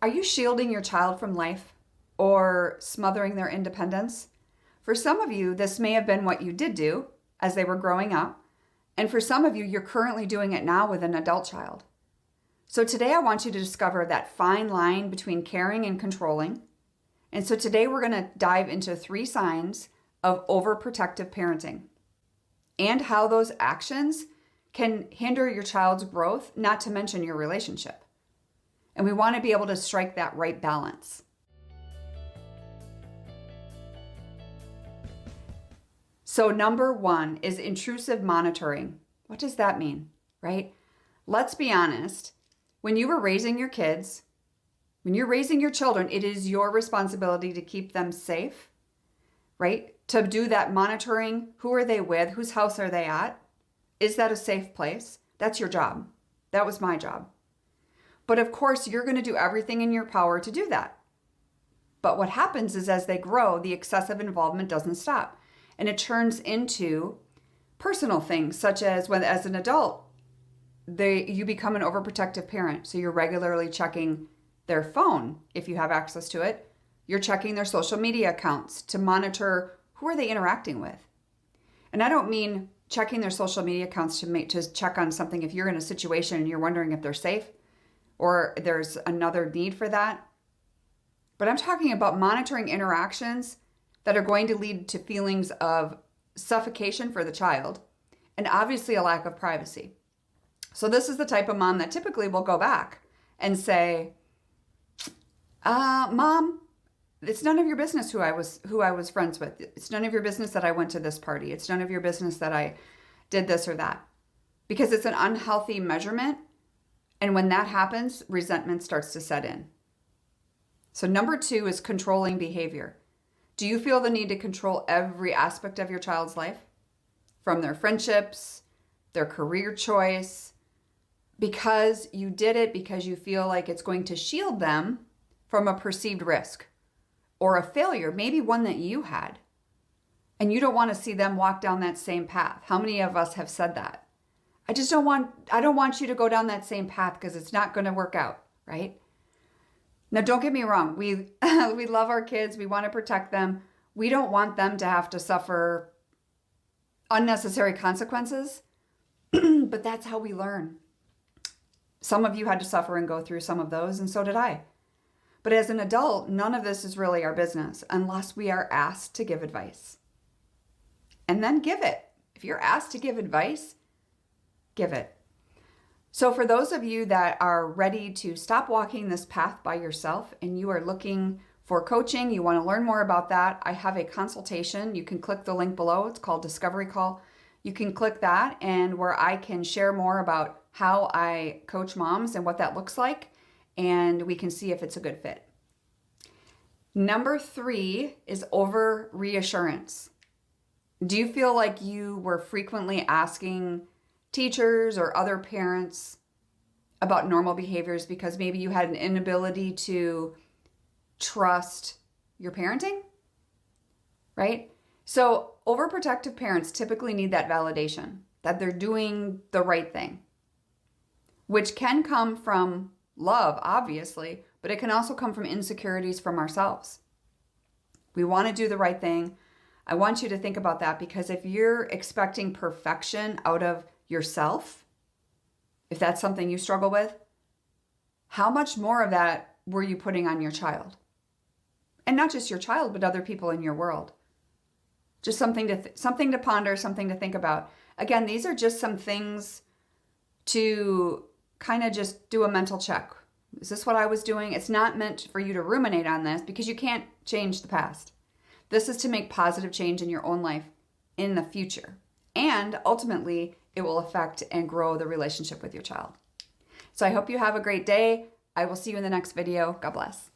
Are you shielding your child from life or smothering their independence? For some of you, this may have been what you did do as they were growing up. And for some of you, you're currently doing it now with an adult child. So today I want you to discover that fine line between caring and controlling. And so today we're going to dive into 3 signs of overprotective parenting and how those actions can hinder your child's growth, not to mention your relationship. And we want to be able to strike that right balance. So number 1 is intrusive monitoring. What does that mean, right? Let's be honest. When you were raising your kids, when you're raising your children, it is your responsibility to keep them safe, right? To do that monitoring. Who are they with? Whose house are they at? Is that a safe place? That's your job. That was my job. But of course, you're going to do everything in your power to do that. But what happens is as they grow, the excessive involvement doesn't stop. And it turns into personal things, such as when, as an adult, you become an overprotective parent. So you're regularly checking their phone if you have access to it. You're checking their social media accounts to monitor who are they interacting with. And I don't mean checking their social media accounts to check on something if you're in a situation and you're wondering if they're safe or there's another need for that. But I'm talking about monitoring interactions that are going to lead to feelings of suffocation for the child and obviously a lack of privacy. So this is the type of mom that typically will go back and say, Mom, it's none of your business who I was friends with. It's none of your business that I went to this party. It's none of your business that I did this or that. Because it's an unhealthy measurement. And when that happens, resentment starts to set in. So number 2 is controlling behavior. Do you feel the need to control every aspect of your child's life? From their friendships, their career choice, because you did it because you feel like it's going to shield them from a perceived risk or a failure, maybe one that you had. And you don't want to see them walk down that same path. How many of us have said that? I don't want you to go down that same path because it's not going to work out, right? Now, don't get me wrong. We love our kids. We want to protect them. We don't want them to have to suffer unnecessary consequences, but that's how we learn. Some of you had to suffer and go through some of those, and so did I. But as an adult, none of this is really our business unless we are asked to give advice. And then give it. If you're asked to give advice, give it. So for those of you that are ready to stop walking this path by yourself and you are looking for coaching, you want to learn more about that, I have a consultation. You can click the link below. It's called Discovery Call. You can click that and where I can share more about how I coach moms and what that looks like, and we can see if it's a good fit. Number 3 is over reassurance. Do you feel like you were frequently asking teachers or other parents about normal behaviors because maybe you had an inability to trust your parenting, right? So overprotective parents typically need that validation that they're doing the right thing, which can come from love, obviously, but it can also come from insecurities from ourselves. We want to do the right thing. I want you to think about that because if you're expecting perfection out of yourself, if that's something you struggle with, how much more of that were you putting on your child? And not just your child, but other people in your world. Just something to ponder, something to think about. Again, these are just some things to kind of just do a mental check. Is this what I was doing? It's not meant for you to ruminate on this because you can't change the past. This is to make positive change in your own life in the future. And ultimately, it will affect and grow the relationship with your child. So I hope you have a great day. I will see you in the next video. God bless.